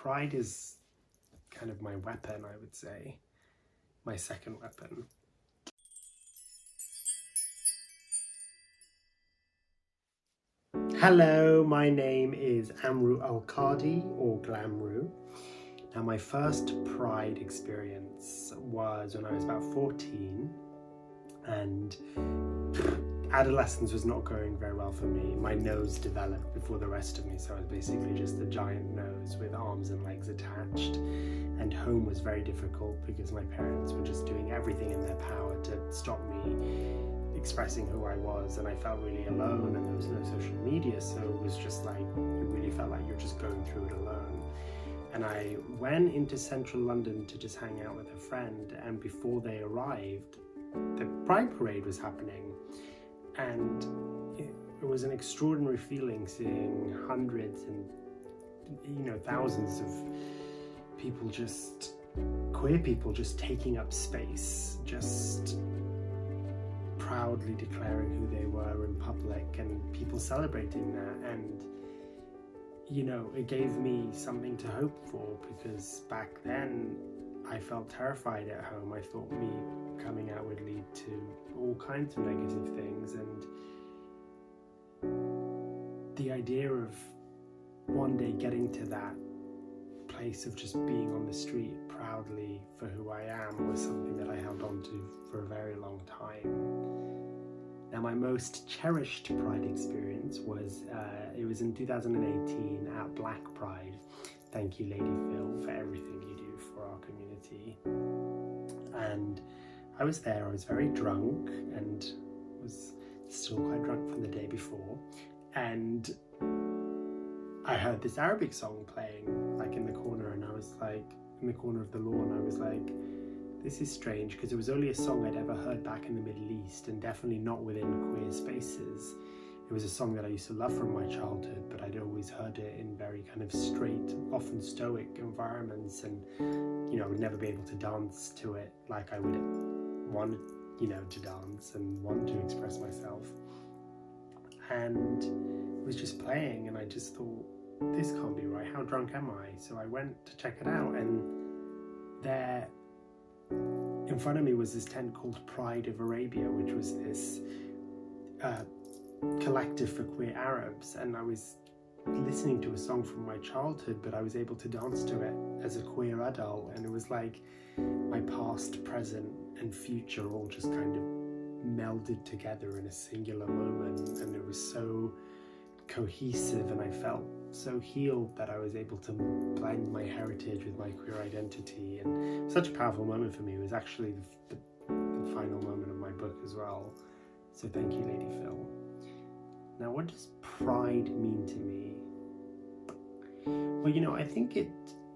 Pride is kind of my weapon, I would say, my second weapon. Hello, my name is Amrou Al-Kadhi, or Glamrou. Now, my first Pride experience was when I was about 14, and adolescence was not going very well for me. My nose developed before the rest of me, so I was basically just a giant nose with arms and legs attached, and home was very difficult because my parents were just doing everything in their power to stop me expressing who I was, and I felt really alone, and there was no social media, so it was just like, you really felt like you're just going through it alone. And I went into central London to just hang out with a friend, and before they arrived, the Pride Parade was happening, and it was an extraordinary feeling seeing hundreds and thousands of people, just queer people, just taking up space, just proudly declaring who they were in public, and people celebrating that. And it gave me something to hope for, because back then I felt terrified at home. I thought me coming out would lead to all kinds of negative things, and the idea of one day getting to that place of just being on the street proudly for who I am was something that I held on to for a very long time. Now, my most cherished Pride experience was it was in 2018 at Black Pride. Thank you, Lady Phil, for everything you do for our community. And I was there. I was very drunk and was still quite drunk from the day before, and I heard this Arabic song playing like in the corner, and I was like, in the corner of the lawn, I was like, this is strange, because it was only a song I'd ever heard back in the Middle East, and definitely not within queer spaces. It was a song that I used to love from my childhood, but I'd always heard it in very kind of straight, often stoic environments, and I would never be able to dance to it like I would want to dance and want to express myself. And it was just playing, and I just thought, this can't be right, how drunk am I? So I went to check it out, and there in front of me was this tent called Pride of Arabia, which was this collective for queer Arabs, and I was listening to a song from my childhood, but I was able to dance to it as a queer adult, and it was like my past, present and future all just kind of melded together in a singular moment, and it was so cohesive, and I felt so healed that I was able to blend my heritage with my queer identity. And such a powerful moment for me. It was actually the final moment of my book as well, so thank you, Lady Phil. Now, what does pride mean to me? Well, I think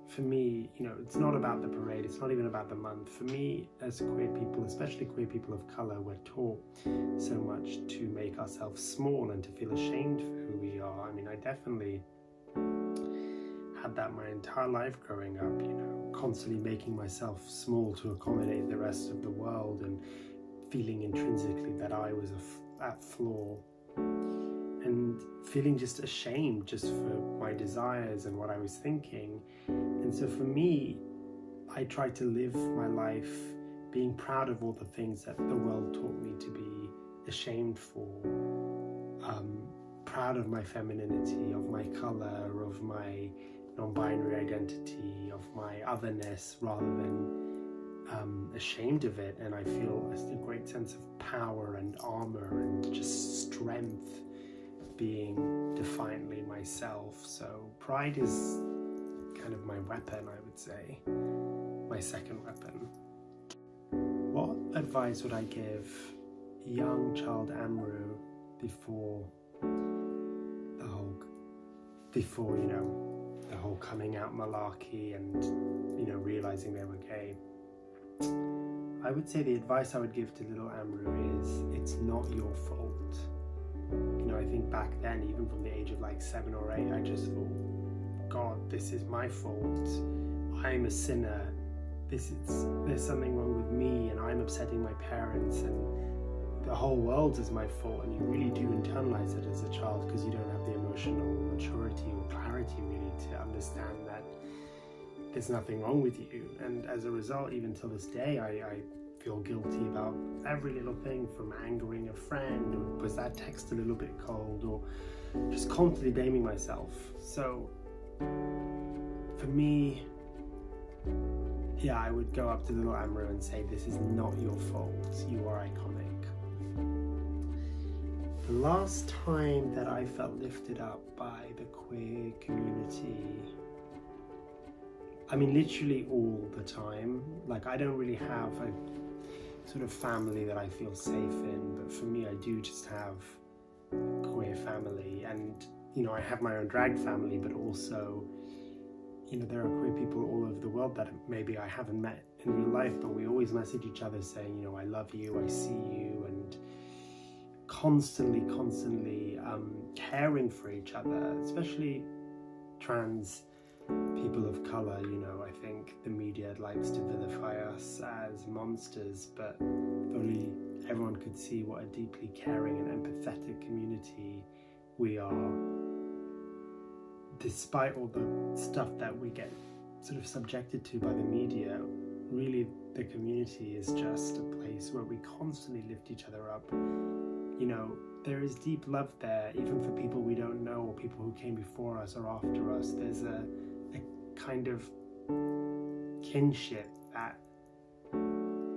for me, it's not about the parade, it's not even about the month. For me, as queer people, especially queer people of colour, we're taught so much to make ourselves small and to feel ashamed for who we are. I mean, I definitely had that my entire life growing up, constantly making myself small to accommodate the rest of the world, and feeling intrinsically that I was at flaw, and feeling just ashamed just for my desires and what I was thinking. And so for me, I tried to live my life being proud of all the things that the world taught me to be ashamed for, proud of my femininity, of my colour, of my non-binary identity, of my otherness, rather than ashamed of it. And I feel a great sense of power and armour and just strength being defiantly myself. So pride is kind of my weapon, I would say, my second weapon. What advice would I give young child Amrou before the whole coming out malarkey and realizing they were gay? I would say the advice I would give to little Amrou is, it's not your fault. I think back then, even from the age of like 7 or 8, I just thought, God, this is my fault. I'm a sinner. There's something wrong with me, and I'm upsetting my parents, and the whole world is my fault. And you really do internalize it as a child, because you don't have the emotional maturity or clarity really to understand that there's nothing wrong with you. And as a result, even till this day, I feel guilty about every little thing, from angering a friend, or was that text a little bit cold, or just constantly blaming myself. So for me, yeah, I would go up to little Amrou and say, this is not your fault, you are iconic. The last time that I felt lifted up by the queer community, I mean, literally all the time. Like, I don't really have a sort of family that I feel safe in, but for me, I do just have a queer family. And, you know, I have my own drag family, but also, you know, there are queer people all over the world that maybe I haven't met in real life, but we always message each other saying, you know, I love you, I see you, and constantly caring for each other, especially trans people of color. You know, I think the media likes to vilify us as monsters, but if only everyone could see what a deeply caring and empathetic community we are. Despite all the stuff that we get sort of subjected to by the media, really the community is just a place where we constantly lift each other up. You know, there is deep love there, even for people we don't know, or people who came before us or after us. There's a kind of kinship that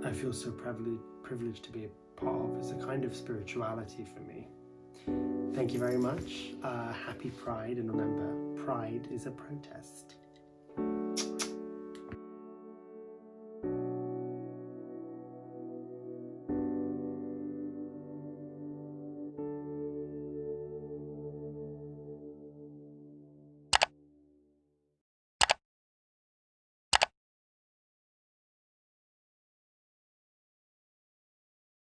I feel so privileged to be a part of. It's a kind of spirituality for me. Thank you very much. Happy Pride, and remember, pride is a protest.